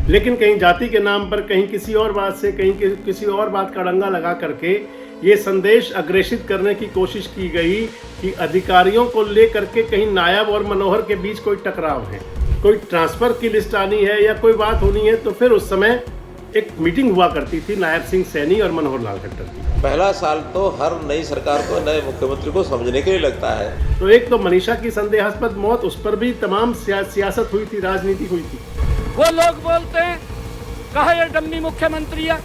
लेकिन कहीं जाति के नाम पर, कहीं किसी और बात से, कहीं किसी और बात का डंगा लगा करके ये संदेश अग्रेषित करने की कोशिश की गई कि अधिकारियों को लेकर के कहीं नायब और मनोहर के बीच कोई टकराव है, कोई ट्रांसफर की लिस्ट आनी है या कोई बात होनी है। तो फिर उस समय एक मीटिंग हुआ करती थी नायब सिंह सैनी और मनोहर लाल खट्टर की। पहला साल तो हर नई सरकार को, नए मुख्यमंत्री को समझने के लिए लगता है। तो एक तो मनीषा की संदेहास्पद मौत, उस पर भी तमाम सियासत हुई थी, राजनीति हुई थी। वो लोग बोलते हैं कहा ये डम्मी मुख्यमंत्री है,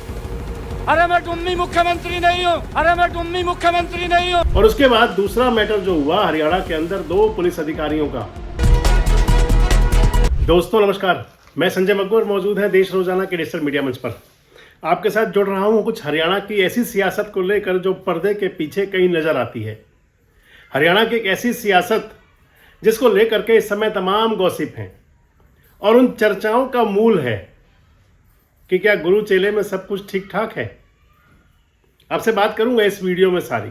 अरे मैं डम्मी मुख्यमंत्री नहीं हूँ, अरे मैं डम्मी मुख्यमंत्री नहीं हूँ। और उसके बाद दूसरा मैटर जो हुआ हरियाणा के अंदर 2 पुलिस अधिकारियों का। दोस्तों नमस्कार, मैं संजय मग्गू, मौजूद है देश रोजाना के डिजिटल मीडिया मंच पर। आपके साथ जुड़ रहा हूँ कुछ हरियाणा की ऐसी सियासत को लेकर जो पर्दे के पीछे कहीं नजर आती है। हरियाणा की एक ऐसी सियासत जिसको लेकर के इस समय तमाम गॉसिप हैं और उन चर्चाओं का मूल है कि क्या गुरु चेले में सब कुछ ठीक ठाक है। आपसे बात करूंगा इस वीडियो में सारी।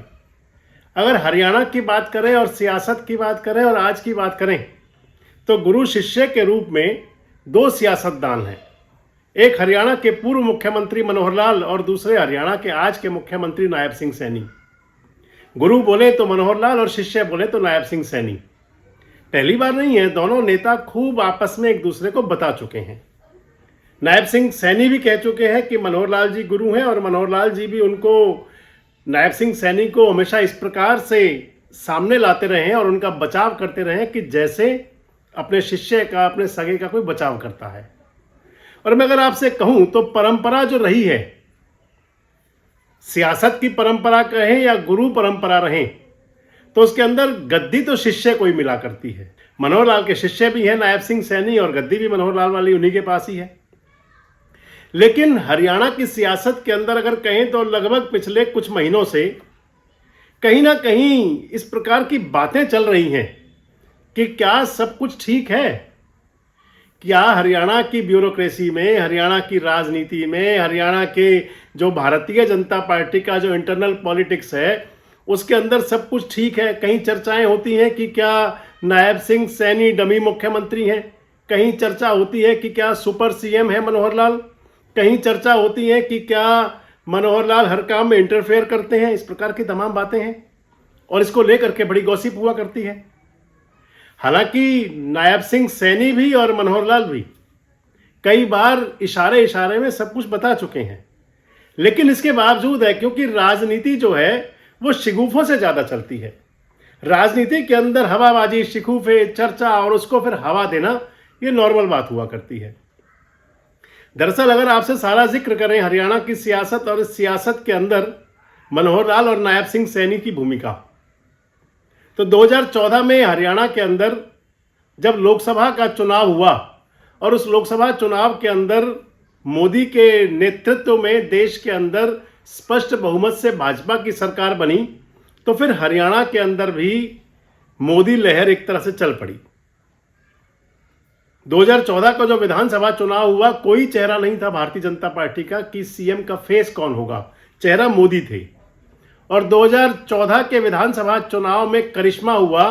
अगर हरियाणा की बात करें और सियासत की बात करें और आज की बात करें तो गुरु शिष्य के रूप में 2 सियासतदान हैं। एक हरियाणा के पूर्व मुख्यमंत्री मनोहर लाल और दूसरे हरियाणा के आज के मुख्यमंत्री नायब सिंह सैनी। गुरु बोले तो मनोहर लाल और शिष्य बोले तो नायब सिंह सैनी। पहली बार नहीं है, दोनों नेता खूब आपस में एक दूसरे को बता चुके हैं। नायब सिंह सैनी भी कह चुके हैं कि मनोहर लाल जी गुरु हैं और मनोहर लाल जी भी उनको, नायब सिंह सैनी को हमेशा इस प्रकार से सामने लाते रहे हैं और उनका बचाव करते रहे कि जैसे अपने शिष्य का, अपने सगे का कोई बचाव करता है। और मैं अगर आपसे कहूं तो परंपरा जो रही है, सियासत की परंपरा कहें या गुरु परंपरा रहे, तो उसके अंदर गद्दी तो शिष्य को ही मिला करती है। मनोहर लाल के शिष्य भी हैं नायब सिंह सैनी और गद्दी भी मनोहर लाल वाली उन्हीं के पास ही है। लेकिन हरियाणा की सियासत के अंदर अगर कहें तो लगभग पिछले कुछ महीनों से कहीं ना कहीं इस प्रकार की बातें चल रही हैं कि क्या सब कुछ ठीक है, क्या हरियाणा की ब्यूरोक्रेसी में, हरियाणा की राजनीति में, हरियाणा के जो भारतीय जनता पार्टी का जो इंटरनल पॉलिटिक्स है उसके अंदर सब कुछ ठीक है। कहीं चर्चाएं होती हैं कि क्या नायब सिंह सैनी डमी मुख्यमंत्री हैं, कहीं चर्चा होती है कि क्या सुपर सीएम है मनोहर लाल, कहीं चर्चा होती है कि क्या मनोहर लाल हर काम में इंटरफेयर करते हैं। इस प्रकार की तमाम बातें हैं और इसको लेकर के बड़ी गॉसिप हुआ करती है। हालांकि नायब सिंह सैनी भी और मनोहर लाल भी कई बार इशारे इशारे में सब कुछ बता चुके हैं, लेकिन इसके बावजूद है, क्योंकि राजनीति जो है वो शिगुफों से ज्यादा चलती है। राजनीति के अंदर हवाबाजी, शिगुफे, चर्चा और उसको फिर हवा देना, ये नॉर्मल बात हुआ करती है। दरअसल अगर आपसे सारा जिक्र करें हरियाणा की सियासत और इस सियासत के अंदर मनोहर लाल और नायब सिंह सैनी की भूमिका, तो 2014 में हरियाणा के अंदर जब लोकसभा का चुनाव हुआ और उस लोकसभा चुनाव के अंदर मोदी के नेतृत्व में देश के अंदर स्पष्ट बहुमत से भाजपा की सरकार बनी, तो फिर हरियाणा के अंदर भी मोदी लहर एक तरह से चल पड़ी। 2014 का जो विधानसभा चुनाव हुआ, कोई चेहरा नहीं था भारतीय जनता पार्टी का कि सीएम का फेस कौन होगा, चेहरा मोदी थे। और 2014 के विधानसभा चुनाव में करिश्मा हुआ,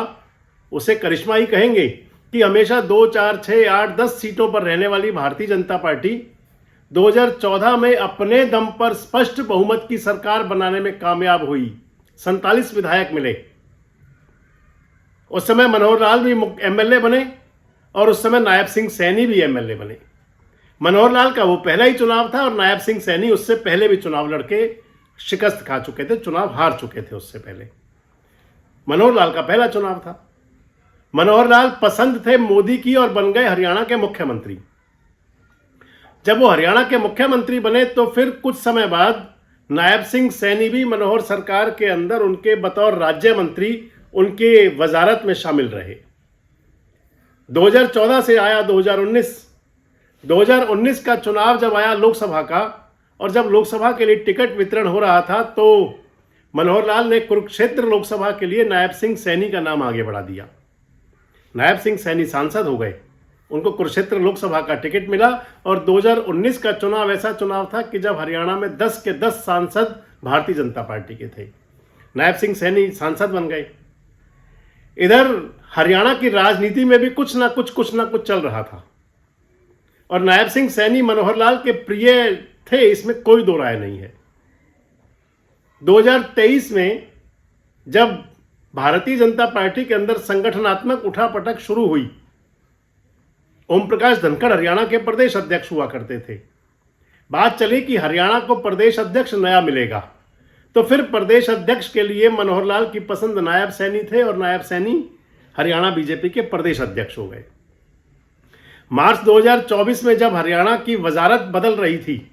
उसे करिश्मा ही कहेंगे कि हमेशा 2, 4, 6, 8, 10 सीटों पर रहने वाली भारतीय जनता पार्टी 2014 में अपने दम पर स्पष्ट बहुमत की सरकार बनाने में कामयाब हुई। 47 विधायक मिले। उस समय मनोहर लाल भी एमएलए बने और उस समय नायब सिंह सैनी भी एमएलए बने। मनोहर लाल का वो पहला ही चुनाव था और नायब सिंह सैनी उससे पहले भी चुनाव लड़के शिकस्त खा चुके थे, चुनाव हार चुके थे। उससे पहले मनोहर लाल का पहला चुनाव था। मनोहर लाल पसंद थे मोदी की और बन गए हरियाणा के मुख्यमंत्री। जब वो हरियाणा के मुख्यमंत्री बने तो फिर कुछ समय बाद नायब सिंह सैनी भी मनोहर सरकार के अंदर उनके बतौर राज्य मंत्री उनके वजारत में शामिल रहे। 2014 से आया 2019 का चुनाव जब आया लोकसभा का, और जब लोकसभा के लिए टिकट वितरण हो रहा था तो मनोहर लाल ने कुरुक्षेत्र लोकसभा के लिए नायब सिंह सैनी का नाम आगे बढ़ा दिया। नायब सिंह सैनी सांसद हो गए, उनको कुरुक्षेत्र लोकसभा का टिकट मिला। और 2019 का चुनाव ऐसा चुनाव था कि जब हरियाणा में 10 के 10 सांसद भारतीय जनता पार्टी के थे। नायब सिंह सैनी सांसद बन गए। इधर हरियाणा की राजनीति में भी कुछ ना कुछ चल रहा था। और नायब सिंह सैनी मनोहर लाल के प्रिय थे, इसमें कोई दो राय नहीं है। 2023 में जब भारतीय जनता पार्टी के अंदर संगठनात्मक उठापटक शुरू हुई, ओम प्रकाश धनखड़ हरियाणा के प्रदेश अध्यक्ष हुआ करते थे। बात चली कि हरियाणा को प्रदेश अध्यक्ष नया मिलेगा, तो फिर प्रदेश अध्यक्ष के लिए मनोहर लाल की पसंद नायब सैनी थे और नायब सैनी हरियाणा बीजेपी के प्रदेश अध्यक्ष हो गए। मार्च 2024 में जब हरियाणा की वजारत बदल रही थी,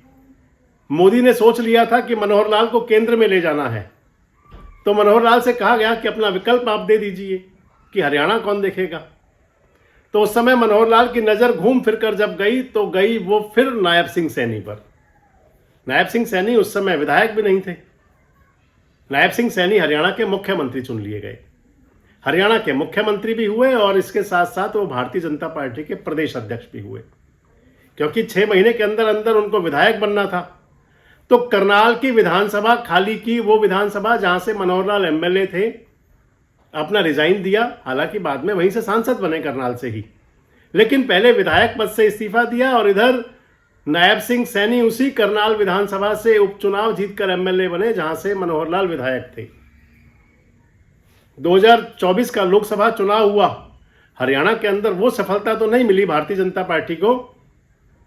मोदी ने सोच लिया था कि मनोहर लाल को केंद्र में ले जाना है, तो मनोहर लाल से कहा गया कि अपना विकल्प आप दे दीजिए कि हरियाणा कौन देखेगा। तो उस समय मनोहर लाल की नज़र घूम फिरकर जब गई तो गई वो फिर नायब सिंह सैनी पर। नायब सिंह सैनी उस समय विधायक भी नहीं थे। नायब सिंह सैनी हरियाणा के मुख्यमंत्री चुन लिए गए, हरियाणा के मुख्यमंत्री भी हुए और इसके साथ साथ वो भारतीय जनता पार्टी के प्रदेश अध्यक्ष भी हुए, क्योंकि 6 महीने के अंदर अंदर उनको विधायक बनना था। तो करनाल की विधानसभा खाली की, वो विधानसभा जहां से मनोहर लाल एमएलए थे, अपना रिजाइन दिया। हालांकि बाद में वहीं से सांसद बने करनाल से ही, लेकिन पहले विधायक पद से इस्तीफा दिया और इधर नायब सिंह सैनी उसी करनाल विधानसभा से उपचुनाव जीतकर एमएलए बने जहां से मनोहर लाल विधायक थे। 2024 का लोकसभा चुनाव हुआ, हरियाणा के अंदर वो सफलता तो नहीं मिली भारतीय जनता पार्टी को,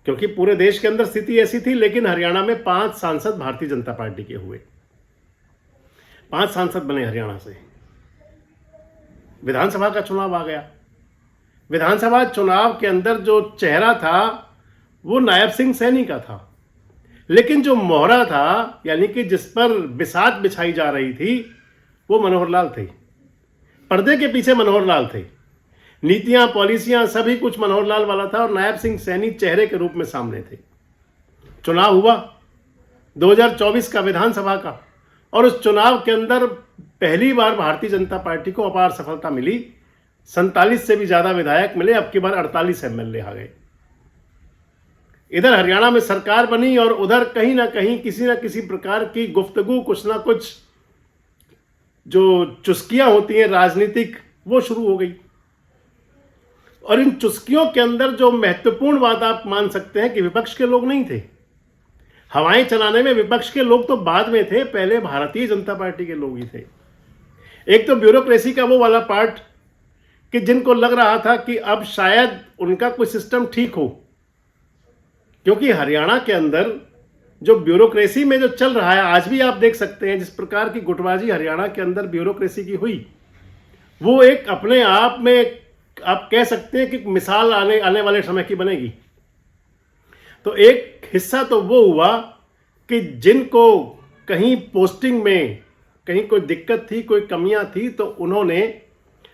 क्योंकि पूरे देश के अंदर स्थिति ऐसी थी, लेकिन हरियाणा में 5 सांसद भारतीय जनता पार्टी के हुए, 5 सांसद बने हरियाणा से। विधानसभा का चुनाव आ गया। विधानसभा चुनाव के अंदर जो चेहरा था वो नायब सिंह सैनी का था, लेकिन जो मोहरा था, यानी कि जिस पर बिसात बिछाई जा रही थी, वो मनोहर लाल थे। पर्दे के पीछे मनोहर लाल थे, नीतियां पॉलिसियां सभी कुछ मनोहर लाल वाला था और नायब सिंह सैनी चेहरे के रूप में सामने थे। चुनाव हुआ 2024 का विधानसभा का, और उस चुनाव के अंदर पहली बार भारतीय जनता पार्टी को अपार सफलता मिली। 47 से भी ज्यादा विधायक मिले, अब की बार 48 एमएलए आ गए। इधर हरियाणा में सरकार बनी और उधर कहीं ना कहीं किसी ना किसी प्रकार की गुफ्तगू, कुछ ना कुछ जो चुस्कियां होती हैं राजनीतिक, वो शुरू हो गई। और इन चुस्कियों के अंदर जो महत्वपूर्ण बात आप मान सकते हैं कि विपक्ष के लोग नहीं थे। हवाएं चलाने में विपक्ष के लोग तो बाद में थे, पहले भारतीय जनता पार्टी के लोग ही थे। एक तो ब्यूरोक्रेसी का वो वाला पार्ट कि जिनको लग रहा था कि अब शायद उनका कोई सिस्टम ठीक हो, क्योंकि हरियाणा के अंदर जो ब्यूरोक्रेसी में जो चल रहा है, आज भी आप देख सकते हैं जिस प्रकार की गुटबाजी हरियाणा के अंदर ब्यूरोक्रेसी की हुई, वो एक अपने आप में आप कह सकते हैं कि मिसाल आने वाले समय की बनेगी। तो एक हिस्सा तो वो हुआ कि जिनको कहीं पोस्टिंग में कहीं कोई दिक्कत थी, कोई कमियां थी, तो उन्होंने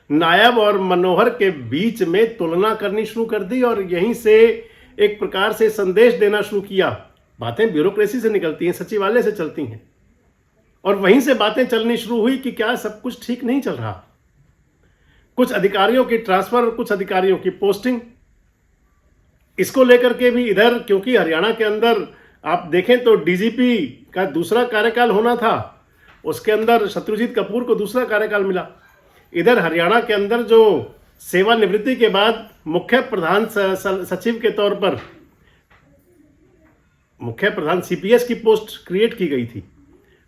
नायब और मनोहर के बीच में तुलना करनी शुरू कर दी और यहीं से एक प्रकार से संदेश देना शुरू किया। बातें ब्यूरोक्रेसी से निकलती हैं, सचिवालय से चलती हैं, और वहीं से बातें चलनी शुरू हुई कि क्या सब कुछ ठीक नहीं चल रहा। कुछ अधिकारियों की ट्रांसफर और कुछ अधिकारियों की पोस्टिंग, इसको लेकर के भी इधर, क्योंकि हरियाणा के अंदर आप देखें तो डीजीपी का दूसरा कार्यकाल होना था, उसके अंदर शत्रुजीत कपूर को दूसरा कार्यकाल मिला। इधर हरियाणा के अंदर जो सेवानिवृत्ति के बाद मुख्य प्रधान सचिव के तौर पर मुख्य प्रधान सीपीएस की पोस्ट क्रिएट की गई थी,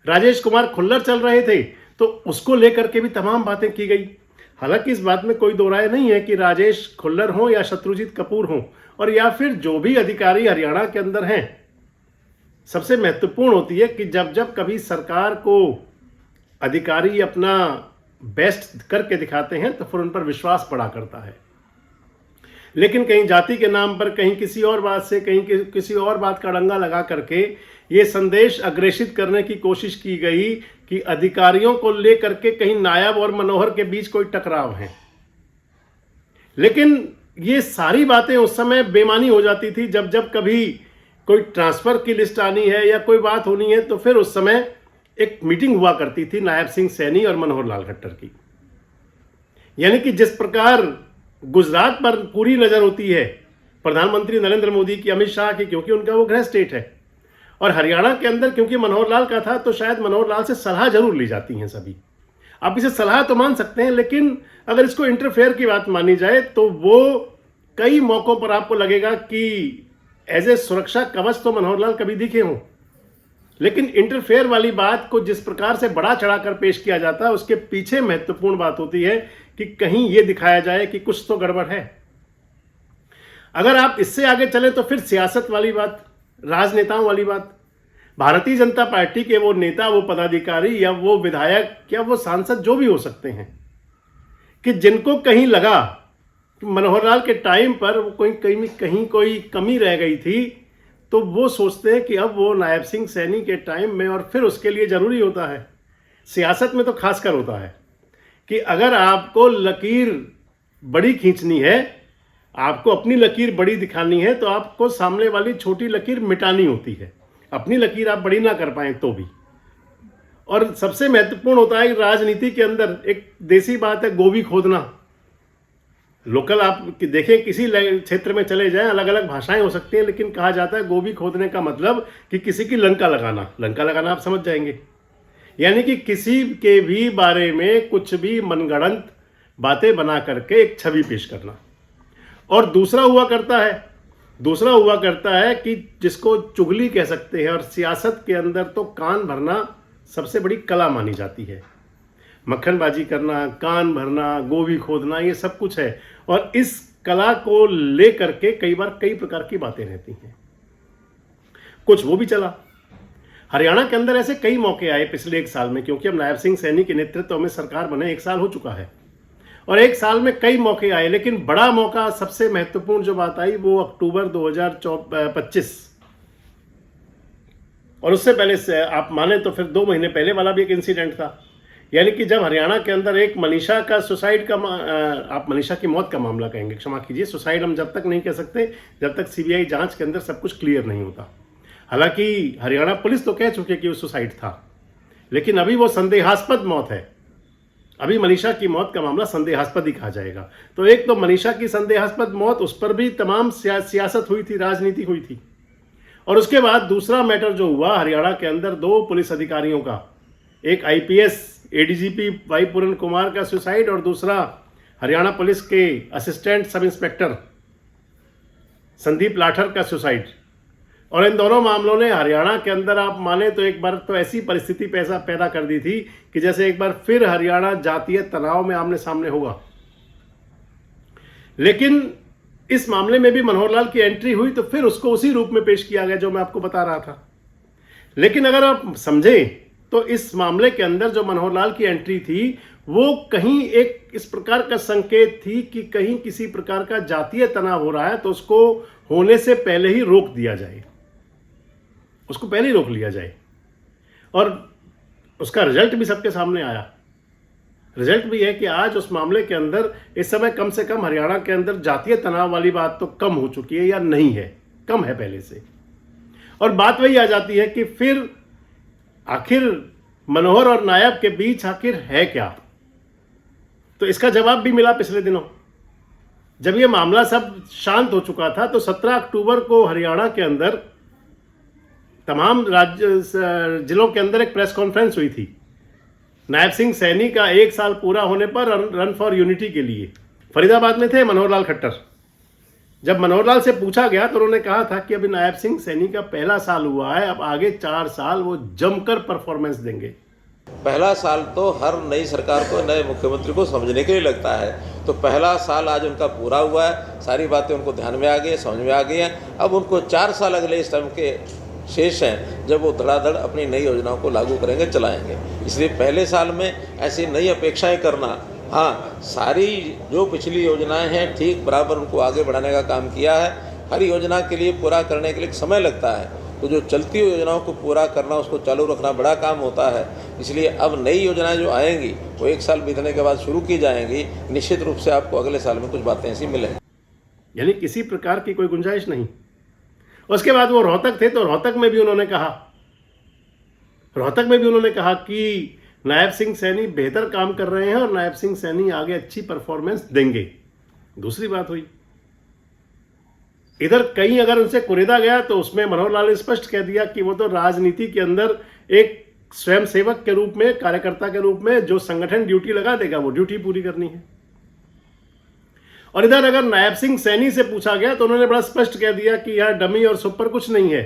राजेश कुमार खुल्लर चल रहे थे, तो उसको लेकर के भी तमाम बातें की गई। हालांकि इस बात में कोई दो राय नहीं है कि राजेश खुल्लर हों या शत्रुजीत कपूर हों, और या फिर जो भी अधिकारी हरियाणा के अंदर हैं, सबसे महत्वपूर्ण होती है कि जब जब कभी सरकार को अधिकारी अपना बेस्ट करके दिखाते हैं तो फिर उन पर विश्वास पड़ा करता है। लेकिन कहीं जाति के नाम पर, कहीं किसी और बात से, कहीं किसी और बात का डंगा लगा करके ये संदेश अग्रेषित करने की कोशिश की गई कि अधिकारियों को लेकर के कहीं नायब और मनोहर के बीच कोई टकराव है। लेकिन ये सारी बातें उस समय बेमानी हो जाती थी। जब जब कभी कोई ट्रांसफर की लिस्ट आनी है या कोई बात होनी है, तो फिर उस समय एक मीटिंग हुआ करती थी नायब सिंह सैनी और मनोहर लाल खट्टर की। यानी कि जिस प्रकार गुजरात पर पूरी नजर होती है प्रधानमंत्री नरेंद्र मोदी की, अमित शाह की, क्योंकि उनका वो गृह स्टेट है, और हरियाणा के अंदर क्योंकि मनोहर लाल का था, तो शायद मनोहर लाल से सलाह जरूर ली जाती हैं सभी। आप इसे सलाह तो मान सकते हैं, लेकिन अगर इसको इंटरफेयर की बात मानी जाए तो वो कई मौकों पर आपको लगेगा कि एज ए सुरक्षा कवच तो मनोहर लाल कभी दिखे हों, लेकिन इंटरफेयर वाली बात को जिस प्रकार से बड़ा चढ़ाकर पेश किया जाता है, उसके पीछे महत्वपूर्ण बात होती है कि कहीं यह दिखाया जाए कि कुछ तो गड़बड़ है। अगर आप इससे आगे चलें तो फिर सियासत वाली बात, राजनेताओं वाली बात, भारतीय जनता पार्टी के वो नेता, वो पदाधिकारी या वो विधायक या वो सांसद जो भी हो सकते हैं, कि जिनको कहीं लगा कि मनोहर लाल के टाइम पर कहीं कोई कमी रह गई थी, तो वो सोचते हैं कि अब वो नायब सिंह सैनी के टाइम में, और फिर उसके लिए ज़रूरी होता है, सियासत में तो खासकर होता है कि अगर आपको लकीर बड़ी खींचनी है, आपको अपनी लकीर बड़ी दिखानी है, तो आपको सामने वाली छोटी लकीर मिटानी होती है। अपनी लकीर आप बड़ी ना कर पाएँ तो भी। और सबसे महत्वपूर्ण होता है राजनीति के अंदर एक देसी बात है, गोभी खोदना। लोकल आप देखें, किसी क्षेत्र में चले जाएं, अलग अलग भाषाएं हो सकती हैं, लेकिन कहा जाता है गोभी खोदने का मतलब कि किसी की लंका लगाना। लंका लगाना आप समझ जाएंगे, यानी कि किसी के भी बारे में कुछ भी मनगढ़ंत बातें बना करके एक छवि पेश करना। और दूसरा हुआ करता है कि जिसको चुगली कह सकते हैं, और सियासत के अंदर तो कान भरना सबसे बड़ी कला मानी जाती है। मक्खनबाजी करना, कान भरना, गोभी खोदना, ये सब कुछ है। और इस कला को ले करके कई बार कई प्रकार की बातें रहती हैं। कुछ वो भी चला। हरियाणा के अंदर ऐसे कई मौके आए पिछले 1 साल में, क्योंकि अब नायब सिंह सैनी के नेतृत्व में सरकार बने 1 साल हो चुका है, और 1 साल में कई मौके आए। लेकिन बड़ा मौका, सबसे महत्वपूर्ण जो बात आई, वो अक्टूबर 2025, और उससे पहले से आप माने तो फिर 2 महीने पहले वाला भी एक इंसिडेंट था। यानी कि जब हरियाणा के अंदर एक मनीषा का सुसाइड का, आप मनीषा की मौत का मामला कहेंगे, क्षमा कीजिए, सुसाइड हम जब तक नहीं कह सकते जब तक सीबीआई जांच के अंदर सब कुछ क्लियर नहीं होता। हालांकि हरियाणा पुलिस तो कह चुके कि वो सुसाइड था, लेकिन अभी वो संदेहास्पद मौत है। अभी मनीषा की मौत का मामला संदेहास्पद ही कहा जाएगा। तो एक तो मनीषा की संदेहास्पद मौत, उस पर भी तमाम सियासत हुई थी, राजनीति हुई थी। और उसके बाद दूसरा मैटर जो हुआ हरियाणा के अंदर, 2 पुलिस अधिकारियों का, एक IPS ADGP Y Puran Kumar का सुसाइड, और दूसरा हरियाणा पुलिस के assistant sub inspector Sandeep Lathar का सुसाइड। और इन दोनों मामलों ने हरियाणा के अंदर आप माने तो एक बार तो ऐसी परिस्थिति पैदा कर दी थी कि जैसे एक बार फिर हरियाणा जातीय तनाव में आमने सामने होगा। लेकिन इस मामले में भी मनोहर लाल की एंट्री हुई तो फिर उसको उसी रूप में पेश किया गया जो मैं आपको बता रहा था। लेकिन अगर आप समझें तो इस मामले के अंदर जो मनोहर लाल की एंट्री थी, वो कहीं एक इस प्रकार का संकेत थी कि कहीं किसी प्रकार का जातीय तनाव हो रहा है, तो उसको होने से पहले ही रोक दिया जाए, उसको पहले ही रोक लिया जाए। और उसका रिजल्ट भी सबके सामने आया। रिजल्ट भी है कि आज उस मामले के अंदर इस समय कम से कम हरियाणा के अंदर जातीय तनाव वाली बात तो कम हो चुकी है, या नहीं है, कम है पहले से। और बात वही आ जाती है कि फिर आखिर मनोहर और नायब के बीच आखिर है क्या। तो इसका जवाब भी मिला पिछले दिनों, जब ये मामला सब शांत हो चुका था। तो 17 अक्टूबर को हरियाणा के अंदर तमाम जिलों के अंदर एक प्रेस कॉन्फ्रेंस हुई थी नायब सिंह सैनी का 1 साल पूरा होने पर रन फॉर यूनिटी के लिए। फरीदाबाद में थे मनोहर लाल खट्टर। जब मनोहर लाल से पूछा गया तो उन्होंने कहा था कि अभी नायब सिंह सैनी का पहला साल हुआ है, अब आगे 4 साल वो जमकर परफॉर्मेंस देंगे। पहला साल तो हर नई सरकार को, नए मुख्यमंत्री को समझने के लिए लगता है। तो पहला साल आज उनका पूरा हुआ है, सारी बातें उनको ध्यान में आ गई है, समझ में आ गई हैं। अब उनको 4 साल अगले इस टाइम के शेष हैं, जब वो धड़ाधड़ अपनी नई योजनाओं को लागू करेंगे, चलाएंगे। इसलिए पहले साल में ऐसी नई अपेक्षाएं करना, हाँ, सारी जो पिछली योजनाएं हैं ठीक बराबर उनको आगे बढ़ाने का काम किया है। हर योजना के लिए पूरा करने के लिए समय लगता है, तो जो चलती हुई योजनाओं को पूरा करना, उसको चालू रखना बड़ा काम होता है। इसलिए अब नई योजनाएं जो आएंगी वो 1 साल बीतने के बाद शुरू की जाएंगी। निश्चित रूप से आपको अगले साल में कुछ बातें ऐसी मिलेंगी, यानी किसी प्रकार की कोई गुंजाइश नहीं। उसके बाद वो रोहतक थे, तो रोहतक में भी उन्होंने कहा कि नायब सिंह सैनी बेहतर काम कर रहे हैं और नायब सिंह सैनी आगे अच्छी परफॉर्मेंस देंगे। दूसरी बात हुई, इधर कहीं अगर उनसे कुरेदा गया तो उसमें मनोहर लाल ने स्पष्ट कह दिया कि वो तो राजनीति के अंदर एक स्वयंसेवक के रूप में, कार्यकर्ता के रूप में जो संगठन ड्यूटी लगा देगा वो ड्यूटी पूरी करनी है। और इधर अगर नायब सिंह सैनी से पूछा गया तो उन्होंने बड़ा स्पष्ट कह दिया कि यह डमी और सुपर कुछ नहीं है।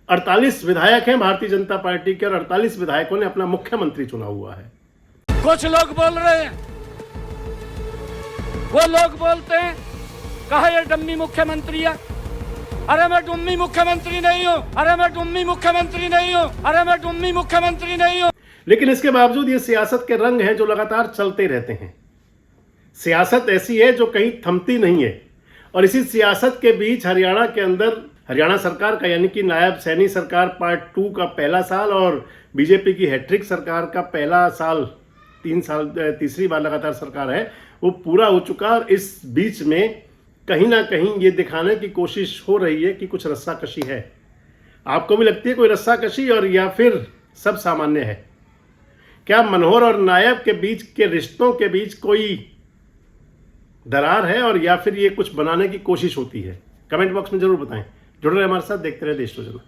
48 विधायक हैं भारतीय जनता पार्टी के और 48 विधायकों ने अपना मुख्यमंत्री चुना हुआ है। कुछ लोग बोल रहे हैं, वो लोग बोलते हैं कहा ये डम्मी मुख्यमंत्री है। अरे मैं डम्मी मुख्यमंत्री नहीं हूं, अरे मैं डम्मी मुख्यमंत्री नहीं हूं, अरे मैं डम्मी मुख्यमंत्री नहीं हूं। लेकिन इसके बावजूद ये सियासत के रंग हैं जो लगातार चलते रहते हैं। सियासत ऐसी है जो कहीं थमती नहीं है और इसी सियासत के बीच हरियाणा के अंदर हरियाणा सरकार का यानी कि नायब सैनी सरकार पार्ट 2 का पहला साल और बीजेपी की हैट्रिक सरकार का पहला साल, 3 साल तीसरी बार लगातार सरकार है, वो पूरा हो चुका। और इस बीच में कहीं ना कहीं ये दिखाने की कोशिश हो रही है कि कुछ रस्साकशी है। आपको भी लगती है कोई रस्साकशी और या फिर सब सामान्य है? क्या मनोहर और नायब के बीच के रिश्तों के बीच कोई दरार है और या फिर ये कुछ बनाने की कोशिश होती है? कमेंट बॉक्स में जरूर बताएं। जुड़े रहे हमारे साथ, देखते रहे देश रोजाना।